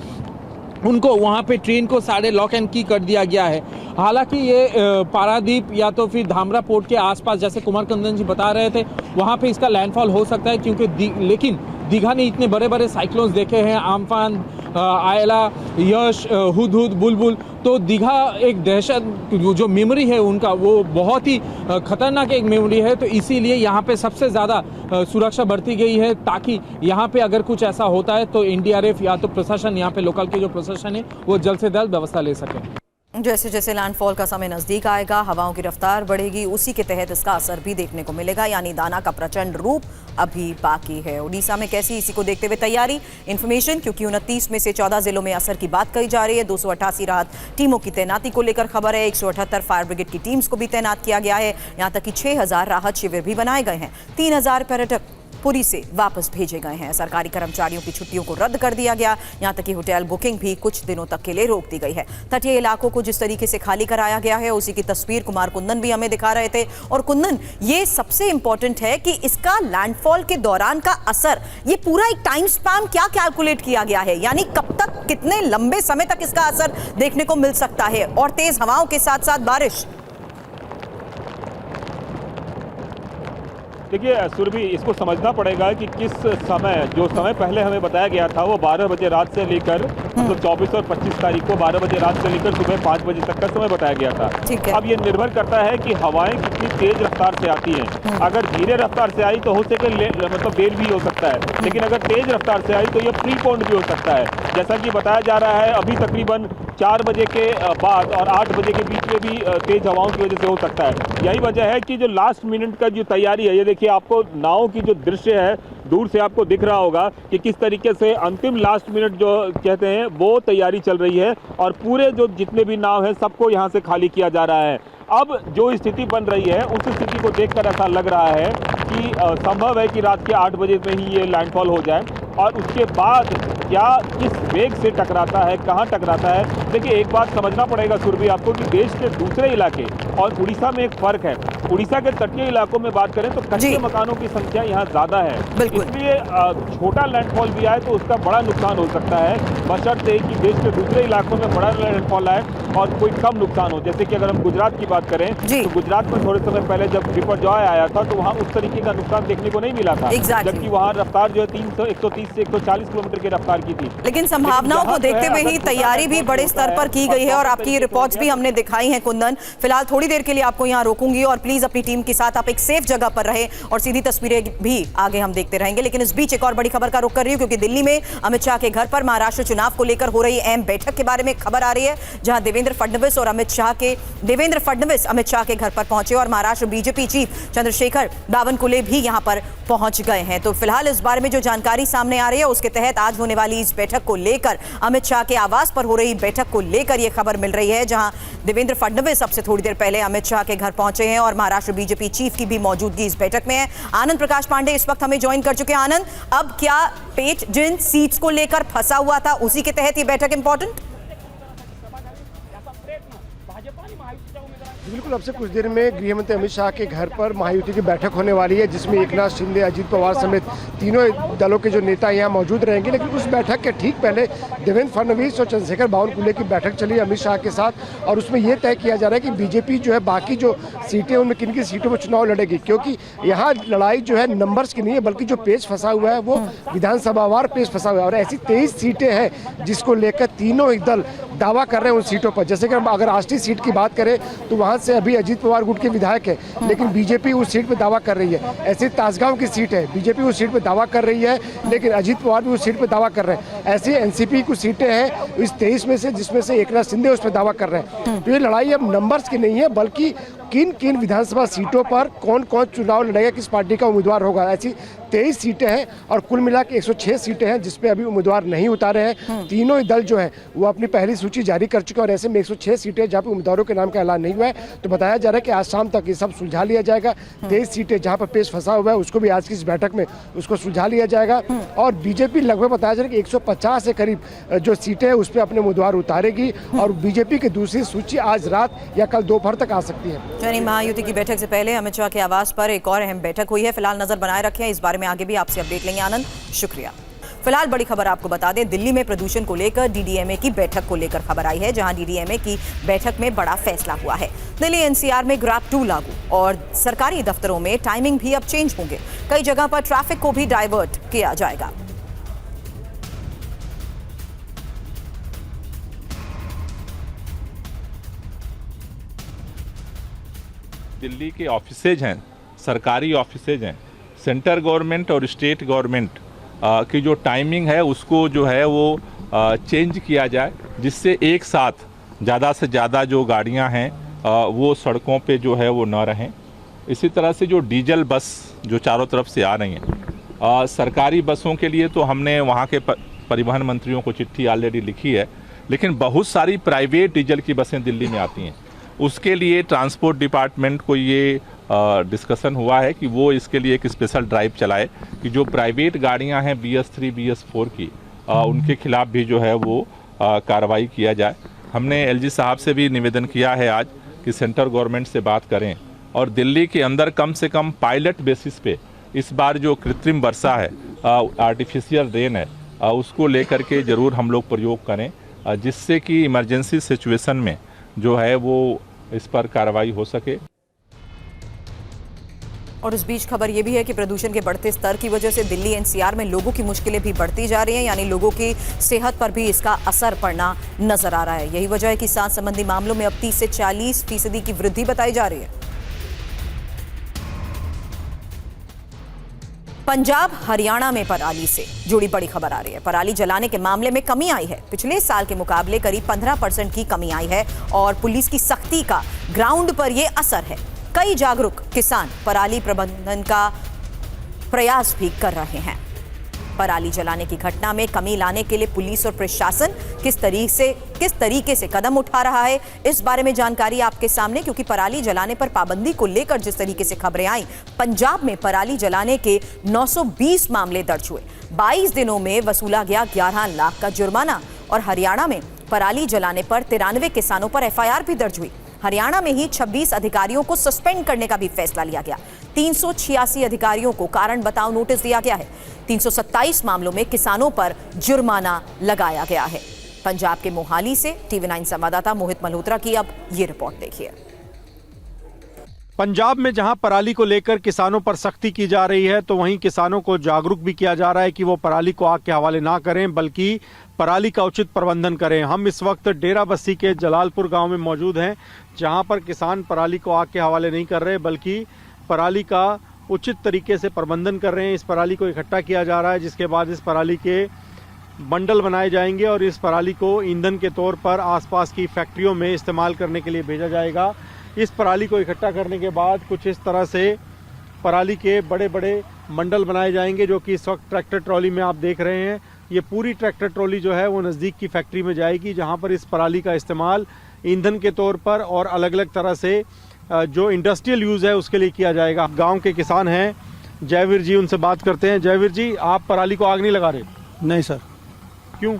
S6: उनको वहाँ पे ट्रेन को सारे लॉक एंड की कर दिया गया है। हालांकि ये पारादीप या तो फिर धामरा पोर्ट के आसपास, जैसे कुमार कुंदन जी बता रहे थे, वहाँ पे इसका लैंडफॉल हो सकता है क्योंकि लेकिन दीघा ने इतने बड़े बड़े साइक्लोन्स देखे हैं, आम्फान, आयला, यश, हुदहुद, बुलबुल। तो दीघा एक दहशत जो मेमोरी है उनका वो बहुत ही खतरनाक एक मेमोरी है। तो इसीलिए यहाँ पे सबसे ज़्यादा सुरक्षा बढ़ती गई है ताकि यहाँ पे अगर कुछ ऐसा होता है तो NDRF या तो प्रशासन, यहाँ पे लोकल के जो प्रशासन है वो जल्द से जल्द व्यवस्था ले सके।
S1: जैसे जैसे लैंडफॉल का समय नजदीक आएगा, हवाओं की रफ्तार बढ़ेगी, उसी के तहत इसका असर भी देखने को मिलेगा, यानी दाना का प्रचंड रूप अभी बाकी है। उड़ीसा में कैसी, इसी को देखते हुए तैयारी, इन्फॉर्मेशन, क्योंकि 29 में से 14 जिलों में असर की बात कही जा रही है। 288 राहत टीमों की तैनाती को लेकर खबर है। 178 फायर ब्रिगेड की टीम्स को भी तैनात किया गया है। यहाँ तक कि 6000 राहत शिविर भी बनाए गए हैं। 3000 पर्यटक पुरी से वापस भेजे गए हैं। सरकारी कर्मचारियों की छुट्टियों को रद्द कर दिया गया। यहाँ तक कि होटल बुकिंग भी कुछ दिनों तक के लिए रोक दी गई है। तटीय इलाकों को जिस तरीके से खाली कराया गया है उसी की तस्वीर कुमार कुंदन भी हमें दिखा रहे थे। और कुंदन, ये सबसे इंपॉर्टेंट है कि इसका लैंडफॉल के दौरान का असर, ये पूरा एक टाइम स्पैन क्या कैलकुलेट किया गया है, यानी कब तक, कितने लंबे समय तक इसका असर देखने को मिल सकता है, और तेज हवाओं के साथ साथ बारिश।
S5: देखिए सुरभि, इसको समझना पड़ेगा कि किस समय, जो समय पहले हमें बताया गया था वो 12 बजे रात से लेकर मतलब 24 और 25 तारीख को 12 बजे रात से लेकर सुबह 5 बजे तक का समय बताया गया था। अब ये निर्भर करता है कि हवाएं कितनी तेज रफ्तार से आती हैं। अगर धीरे रफ्तार से आई तो हो सके मतलब बेल भी हो सकता है, लेकिन अगर तेज रफ्तार से आई तो ये प्रीपोन्ड भी हो सकता है। जैसा कि बताया जा रहा है, अभी तकरीबन 4 बजे के बाद और 8 बजे के बीच में भी तेज हवाओं की वजह से हो सकता है। यही वजह है कि जो लास्ट मिनट का जो तैयारी है, ये देखिए आपको नाव की जो दृश्य है दूर से आपको दिख रहा होगा कि किस तरीके से अंतिम लास्ट मिनट जो कहते हैं वो तैयारी चल रही है और पूरे जो जितने भी नाव हैं सबको यहाँ से खाली किया जा रहा है। अब जो स्थिति बन रही है उस स्थिति को देखकर ऐसा लग रहा है कि संभव है कि रात के 8 बजे में ही ये लैंडफॉल हो जाए और उसके बाद क्या किस वेग से टकराता है, कहाँ टकराता है। देखिए एक बात समझना पड़ेगा सुरभि आपको कि देश के दूसरे इलाके और उड़ीसा में एक फर्क है। उड़ीसा के तटीय इलाकों में बात करें तो कच्चे मकानों की संख्या यहाँ ज्यादा है, इसलिए छोटा लैंडफॉल भी आए तो उसका बड़ा नुकसान हो सकता है, बशर्ते कि देश के दूसरे इलाकों में बड़ा लैंडफॉल आए और कोई कम नुकसान हो। जैसे कि अगर हम गुजरात की बात करें तो गुजरात में थोड़े समय पहले जब बिपरजॉय आया था तो वहाँ उस तरीके का नुकसान देखने को नहीं मिला था, जबकि वहाँ रफ्तार जो है 130 से 140 किलोमीटर की रफ्तार की थी।
S1: लेकिन संभावनाओं को देखते हुए ही तैयारी भी बड़े स्तर पर की गई है और आपकी रिपोर्ट्स भी हमने दिखाई हैं कुंदन। फिलहाल थोड़ी देर के लिए आपको यहाँ रोकूंगी और प्लीज अपनी टीम के साथ आप एक सेफ जगह पर रहे और सीधी तस्वीरें भी आगे हम देखते रहेंगे। लेकिन इस बीच एक और बड़ी खबर का रुख कर रही हूँ क्योंकि दिल्ली में अमित शाह के घर पर महाराष्ट्र चुनाव को लेकर हो रही अहम बैठक के बारे में खबर आ रही है, जहां देवेंद्र फडणवीस अमित शाह के घर पर पहुंचे और महाराष्ट्र बीजेपी चीफ चंद्रशेखर बावनकुले भी यहां पर पहुंच गए हैं। तो फिलहाल इस बारे में जो जानकारी सामने आ रही है उसके तहत आज होने वाली इस बैठक को लेकर, अमित शाह के आवास पर हो रही बैठक को लेकर यह खबर मिल रही है, जहां देवेंद्र फडणवीस अब से थोड़ी देर पहले अमित शाह के घर पहुंचे हैं और महाराष्ट्र बीजेपी चीफ की भी मौजूदगी इस बैठक में है। आनंद प्रकाश पांडे इस वक्त हमें ज्वाइन कर चुके हैं। आनंद, अब क्या पेच जिन सीट्स को लेकर फंसा हुआ था उसी के तहत ये बैठक इंपॉर्टेंट?
S7: बिल्कुल, अब से कुछ देर में गृह मंत्री अमित शाह के घर पर महायुति की बैठक होने वाली है, जिसमें एकनाथ शिंदे, अजित पवार समेत तीनों दलों के जो नेता यहाँ मौजूद रहेंगे। लेकिन उस बैठक के ठीक पहले देवेंद्र फडणवीस और चंद्रशेखर बावनकुले की बैठक चली अमित शाह के साथ और उसमें यह तय किया जा रहा है कि बीजेपी जो है बाकी जो सीटें उनमें किन किन सीटों पर चुनाव लड़ेगी, क्योंकि यहाँ लड़ाई जो है नंबर्स की नहीं है बल्कि जो पेच फंसा हुआ है वो विधानसभावार पेच फंसा हुआ है और ऐसी 23 सीटें हैं जिसको लेकर तीनों ही दल दावा कर रहे हैं उन सीटों पर। जैसे कि अगर राष्ट्रीय सीट की बात करें तो वहाँ से अभी अजित पवार गुट के विधायक है, लेकिन बीजेपी उस सीट पर दावा कर रही है। ऐसे ताजगांव की सीट है, बीजेपी उस सीट पर दावा कर रही है, लेकिन अजित पवार भी उस सीट पर दावा कर रहे हैं। ऐसे एनसीपी कुछ सीटें हैं इस 23 में से, जिसमें से एकनाथ शिंदे उस पर दावा कर रहे हैं। तो ये लड़ाई अब नंबर्स की नहीं है बल्कि किन किन विधानसभा सीटों पर कौन कौन चुनाव लड़ेगा, किस पार्टी का उम्मीदवार होगा। ऐसी 23 सीटें हैं और कुल मिला के 106 सीटें हैं जिसपे अभी उम्मीदवार नहीं उतारे हैं। तीनों ही दल जो है वो अपनी पहली सूची जारी कर चुके हैं और ऐसे में 106 सीटें जहाँ पे उम्मीदवारों के नाम का ऐलान नहीं हुआ है, तो बताया जा रहा है कि आज शाम तक ये सब सुलझा लिया जाएगा। 23 सीटें जहाँ पर पेच फंसा हुआ है उसको भी आज की इस बैठक में उसको सुलझा लिया जाएगा और बीजेपी लगभग बताया जा रहा है कि 150 के करीब जो सीटें हैं उस पर अपने उम्मीदवार उतारेगी और बीजेपी की दूसरी सूची आज रात या कल दोपहर तक आ सकती है।
S1: महायुति की बैठक से पहले अमित शाह के आवास पर एक और अहम बैठक हुई है। फिलहाल नजर बनाए रखें, इस बारे में आगे भी आपसे अपडेट लेंगे। आनंद, शुक्रिया। फिलहाल बड़ी खबर आपको बता दें, दिल्ली में प्रदूषण को लेकर डीडीएमए की बैठक को लेकर खबर आई है, जहां डीडीएमए की बैठक में बड़ा फैसला हुआ है। दिल्ली एनसीआर में ग्रैब 2 लागू और सरकारी दफ्तरों में टाइमिंग भी अब चेंज होंगे। कई जगह पर ट्रैफिक को भी डाइवर्ट किया जाएगा।
S8: दिल्ली के ऑफिसेज हैं, सरकारी ऑफिसेज हैं, सेंट्रल गवर्नमेंट और स्टेट गवर्नमेंट की जो टाइमिंग है उसको जो है वो चेंज किया जाए, जिससे एक साथ ज़्यादा से ज़्यादा जो गाड़ियां हैं वो सड़कों पे जो है वो न रहें। इसी तरह से जो डीजल बस जो चारों तरफ से आ रही हैं, सरकारी बसों के लिए तो हमने वहाँ के परिवहन मंत्रियों को चिट्ठी ऑलरेडी लिखी है, लेकिन बहुत सारी प्राइवेट डीजल की बसें दिल्ली में आती हैं। उसके लिए ट्रांसपोर्ट डिपार्टमेंट को ये डिस्कशन हुआ है कि वो इसके लिए एक स्पेशल ड्राइव चलाए कि जो प्राइवेट गाड़ियां हैं BS3 BS4 की, उनके खिलाफ भी जो है वो कार्रवाई किया जाए। हमने LG साहब से भी निवेदन किया है आज कि सेंट्रल गवर्नमेंट से बात करें और दिल्ली के अंदर कम से कम पायलट बेसिस पे इस बार जो कृत्रिम वर्षा है, आर्टिफिशियल रेन है, उसको लेकर के ज़रूर हम लोग प्रयोग करें, जिससे कि इमरजेंसी सिचुएशन में जो है वो इस पर कार्रवाई हो सके।
S1: और इस बीच खबर यह भी है कि प्रदूषण के बढ़ते स्तर की वजह से दिल्ली एनसीआर में लोगों की मुश्किलें भी बढ़ती जा रही हैं, यानी लोगों की सेहत पर भी इसका असर पड़ना नजर आ रहा है। यही वजह है कि सांस संबंधी मामलों में अब 30 से 40% की वृद्धि बताई जा रही है। पंजाब हरियाणा में पराली से जुड़ी बड़ी खबर आ रही है। पराली जलाने के मामले में कमी आई है। पिछले साल के मुकाबले करीब 15% की कमी आई है और पुलिस की सख्ती का ग्राउंड पर यह असर है। कई जागरूक किसान पराली प्रबंधन का प्रयास भी कर रहे हैं। पराली जलाने की घटना में कमी लाने के लिए पुलिस और प्रशासन किस तरीके से कदम उठा रहा है, इस बारे में जानकारी आपके सामने, क्योंकि पराली जलाने पर पाबंदी को लेकर जिस तरीके से खबरें आई, पंजाब में पराली जलाने के 920 मामले दर्ज हुए। 22 दिनों में वसूला गया 11 लाख का जुर्माना। और हरियाणा में पराली जलाने पर 93 किसानों पर एफआईआर भी दर्ज हुई। हरियाणा में ही 26 अधिकारियों को सस्पेंड करने का भी फैसला लिया गया। 386 अधिकारियों को कारण बताओ नोटिस दिया गया है। 327 मामलों में किसानों पर जुर्माना लगाया गया है। पंजाब के मोहाली से TV9 संवाददाता मोहित मल्होत्रा की अब ये रिपोर्ट देखिए।
S9: पंजाब में जहां पराली को लेकर किसानों पर सख्ती की जा रही है, तो वहीं किसानों को जागरूक भी किया जा रहा है कि वो पराली को आग के हवाले ना करें, बल्कि पराली का उचित प्रबंधन करें। हम इस वक्त डेरा बस्सी के जलालपुर गांव में मौजूद हैं, जहां पर किसान पराली को आग के हवाले नहीं कर रहे, बल्कि पराली का उचित तरीके से प्रबंधन कर रहे हैं। इस पराली को इकट्ठा किया जा रहा है, जिसके बाद इस पराली के बंडल बनाए जाएंगे और इस पराली को ईंधन के तौर पर आसपास की फैक्ट्रियों में इस्तेमाल करने के लिए भेजा जाएगा। इस पराली को इकट्ठा करने के बाद कुछ इस तरह से पराली के बड़े बड़े मंडल बनाए जाएंगे, जो कि इस वक्त ट्रैक्टर ट्रॉली में आप देख रहे हैं। ये पूरी ट्रैक्टर ट्रॉली जो है वो नज़दीक की फैक्ट्री में जाएगी, जहां पर इस पराली का इस्तेमाल ईंधन के तौर पर और अलग अलग तरह से जो इंडस्ट्रियल यूज़ है उसके लिए किया जाएगा। गाँव के किसान हैं जयवीर जी, उनसे बात करते हैं। जयवीर जी, आप पराली को आग नहीं लगा रहे?
S10: नहीं सर।
S9: क्यों?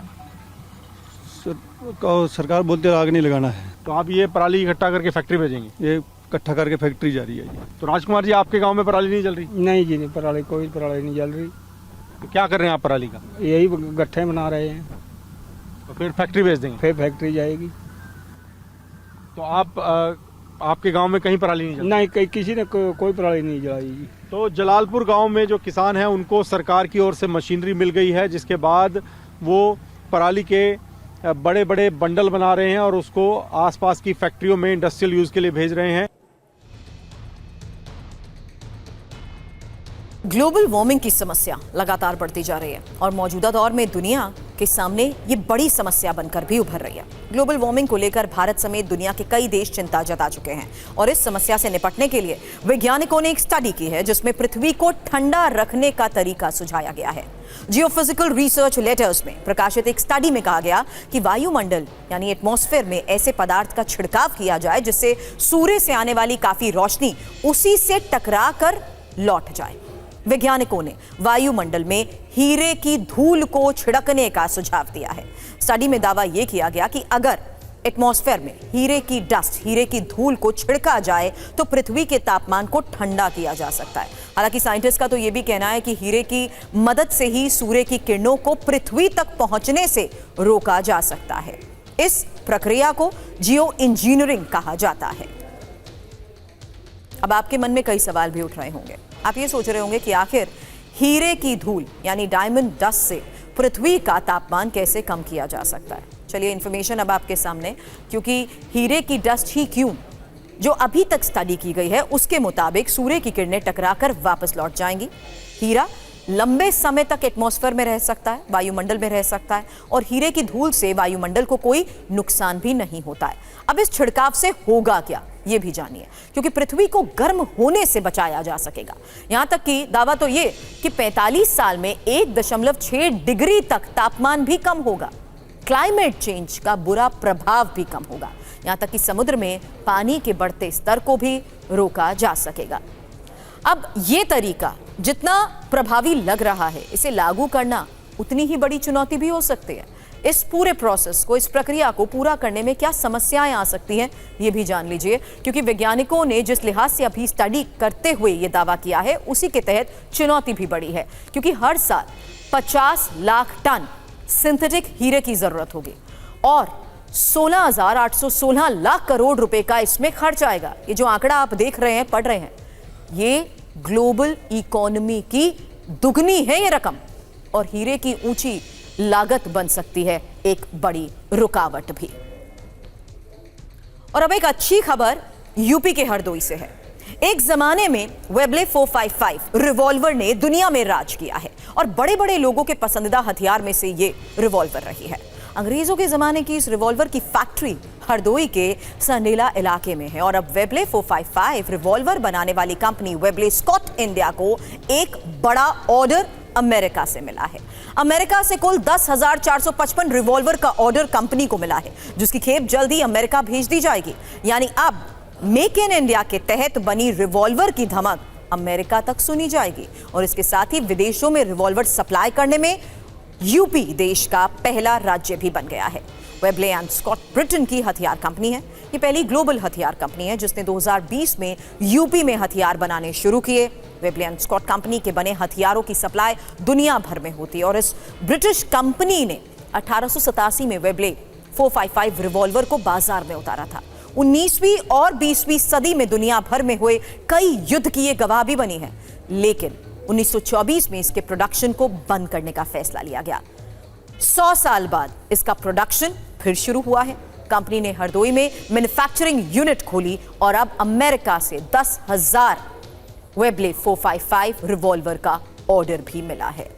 S10: सरकार बोलती है आग नहीं लगाना है।
S9: तो आप ये पराली इकट्ठा करके फैक्ट्री भेजेंगे?
S10: ये इकट्ठा करके फैक्ट्री जा रही है जी।
S9: तो राजकुमार जी, आपके गांव में पराली नहीं जल रही?
S11: नहीं जी, नहीं, कोई पराली नहीं जल रही।
S9: तो क्या कर रहे हैं आप पराली का?
S11: यही गट्ठे बना रहे हैं।
S9: तो फिर फैक्ट्री भेज देंगे?
S11: फिर फैक्ट्री जाएगी।
S9: तो आपके गांव में कहीं पराली नहीं जल?
S11: नहीं, किसी ने कोई पराली नहीं जलाई जी।
S9: तो जलालपुर गांव में जो किसान हैं उनको सरकार की ओर से मशीनरी मिल गई है, जिसके बाद वो पराली के बड़े बड़े बंडल बना रहे हैं और उसको आसपास की फैक्ट्रियों में इंडस्ट्रियल यूज के लिए भेज रहे हैं।
S1: ग्लोबल वार्मिंग की समस्या लगातार बढ़ती जा रही है और मौजूदा दौर में दुनिया के सामने ये बड़ी समस्या बनकर भी उभर रही है। ग्लोबल वार्मिंग को लेकर भारत समेत दुनिया के कई देश चिंता जता चुके हैं और इस समस्या से निपटने के लिए वैज्ञानिकों ने एक स्टडी की है, जिसमें पृथ्वी को ठंडा रखने का तरीका सुझाया गया है। जियोफिजिकल रिसर्च लेटर्स में प्रकाशित एक स्टडी में कहा गया कि वायुमंडल यानी एटमॉस्फेयर में ऐसे पदार्थ का छिड़काव किया जाए जिससे सूर्य से आने वाली काफी रोशनी उसी से टकरा कर लौट जाए। वैज्ञानिकों ने वायुमंडल में हीरे की धूल को छिड़कने का सुझाव दिया है। स्टडी में दावा यह किया गया कि अगर एटमॉस्फेयर में हीरे की डस्ट, हीरे की धूल को छिड़का जाए तो पृथ्वी के तापमान को ठंडा किया जा सकता है। हालांकि साइंटिस्ट का तो यह भी कहना है कि हीरे की मदद से ही सूर्य की किरणों को पृथ्वी तक पहुंचने से रोका जा सकता है। इस प्रक्रिया को जियो इंजीनियरिंग कहा जाता है। अब आपके मन में कई सवाल भी उठ रहे होंगे। आप ये सोच रहे होंगे कि आखिर हीरे की धूल यानी डायमंड डस्ट से पृथ्वी का तापमान कैसे कम किया जा सकता है। चलिए इंफॉर्मेशन अब आपके सामने, क्योंकि हीरे की डस्ट ही क्यों, जो अभी तक स्टडी की गई है उसके मुताबिक सूर्य की किरणें टकराकर वापस लौट जाएंगी। हीरा लंबे समय तक एटमॉस्फेयर में रह सकता है, वायुमंडल में रह सकता है और हीरे की धूल से वायुमंडल को कोई नुकसान भी नहीं होता है। अब इस छिड़काव से होगा क्या, ये भी जानिए, क्योंकि पृथ्वी को गर्म होने से बचाया जा सकेगा। यहां तक कि दावा तो ये कि 45 साल में 1.6 डिग्री तक तापमान भी कम होगा। क्लाइमेट चेंज का बुरा प्रभाव भी कम होगा। यहां तक कि समुद्र में पानी के बढ़ते स्तर को भी रोका जा सकेगा। अब ये तरीका जितना प्रभावी लग रहा है, इसे लागू करना उतनी ही बड़ी चुनौती भी हो सकती है। इस पूरे प्रोसेस को, इस प्रक्रिया को पूरा करने में क्या समस्याएं आ सकती हैं, ये भी जान लीजिए, क्योंकि वैज्ञानिकों ने जिस लिहाज से अभी स्टडी करते हुए ये दावा किया है उसी के तहत चुनौती भी बड़ी है, क्योंकि हर साल 50 लाख टन सिंथेटिक हीरे की जरूरत होगी और 16,816 लाख करोड़ रुपए का इसमें खर्च आएगा। ये जो आंकड़ा आप देख रहे हैं, पढ़ रहे हैं, ये ग्लोबल इकोनॉमी की दुगनी है ये रकम, और हीरे की ऊंची लागत बन सकती है एक बड़ी रुकावट भी। और अब एक अच्छी खबर यूपी के हरदोई से है। एक जमाने में वेबले 455 रिवॉल्वर ने दुनिया में राज किया है और बड़े बड़े लोगों के पसंदीदा हथियार में से ये रिवॉल्वर रही है। अंग्रेजों के जमाने की इस रिवॉल्वर की फैक्ट्री हरदोई के संडेला इलाके में है और अब वेबले 455 रिवॉल्वर बनाने वाली कंपनी वेबले स्कॉट इंडिया को एक बड़ा ऑर्डर अमेरिका से मिला है। अमेरिका से कुल 10,455 रिवॉल्वर का ऑर्डर कंपनी को मिला है, जिसकी खेप जल्द ही अमेरिका भेज दी जाएगी। यानी अब मेक इन इंडिया के तहत बनी रिवॉल्वर की धमक अमेरिका तक सुनी जाएगी और इसके साथ ही विदेशों में रिवॉल्वर सप्लाई करने में यूपी देश का पहला राज्य भी बन गया है। वेबले एंड स्कॉट ब्रिटेन की हथियार कंपनी है। ये पहली ग्लोबल हथियार कंपनी है जिसने 2020 में यूपी में हथियार बनाने शुरू किए। वेबले एंड स्कॉट कंपनी के बने हथियारों की सप्लाई दुनिया भर में होती है और इस ब्रिटिश कंपनी ने 1887 में वेबले 455 रिवॉल्वर को बाजार में उतारा था। 19वीं और 20वीं सदी में दुनिया भर में हुए कई युद्ध की ये गवाह भी बनी है, लेकिन 1924 में इसके प्रोडक्शन को बंद करने का फैसला लिया गया। 100 साल बाद इसका प्रोडक्शन फिर शुरू हुआ है। कंपनी ने हरदोई में मैन्युफैक्चरिंग यूनिट खोली और अब अमेरिका से 10,000 वेबले 455 रिवॉल्वर का ऑर्डर भी मिला है।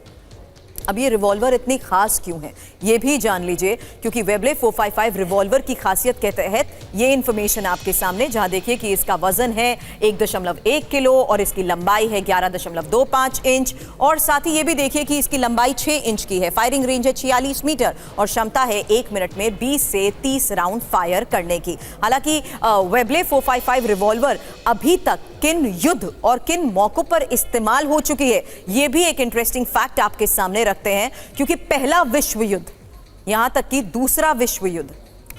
S1: अब ये रिवॉल्वर इतनी खास क्यों है ये भी जान लीजिए, क्योंकि वेबले 455 रिवॉल्वर की खासियत के तहत ये इंफॉर्मेशन आपके सामने, जहां देखिए कि इसका वजन है 1.1 किलो और इसकी लंबाई है 11.25 इंच और साथ ही ये भी देखिए कि इसकी लंबाई 6 इंच की है। फायरिंग रेंज है 46 मीटर और क्षमता है 1 मिनट में 20 से 30 राउंड फायर करने की। हालांकि वेबले 455 रिवॉल्वर अभी तक किन युद्ध और किन मौकों पर इस्तेमाल हो चुकी है ये भी एक इंटरेस्टिंग फैक्ट आपके सामने रखते हैं, क्योंकि पहला विश्व युद्ध, यहां तक कि दूसरा विश्व युद्ध,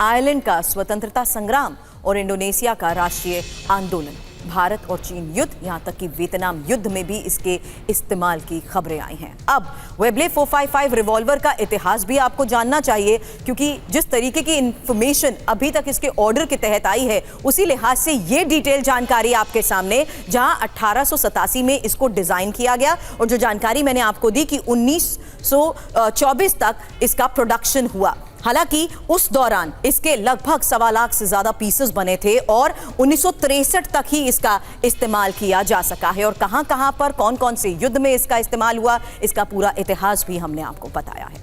S1: आयरलैंड का स्वतंत्रता संग्राम और इंडोनेशिया का राष्ट्रीय आंदोलन, भारत और चीन युद्ध, यहां तक कि वियतनाम युद्ध में भी इसके इस्तेमाल की खबरें आई हैं। अब वेबले 455 रिवॉल्वर का इतिहास भी आपको जानना चाहिए, क्योंकि जिस तरीके की इंफॉर्मेशन अभी तक इसके ऑर्डर के तहत आई है उसी लिहाज से ये डिटेल जानकारी आपके सामने, जहां 1887 में इसको डिजाइन किया गया और जो जानकारी मैंने आपको दी कि 1924 तक इसका प्रोडक्शन हुआ। हालांकि उस दौरान इसके लगभग 1.25 लाख से ज्यादा पीसेस बने थे और 1963 तक ही इसका इस्तेमाल किया जा सका है और कहां-कहां पर कौन-कौन से युद्ध में इसका इस्तेमाल हुआ, इसका पूरा इतिहास भी हमने आपको बताया है।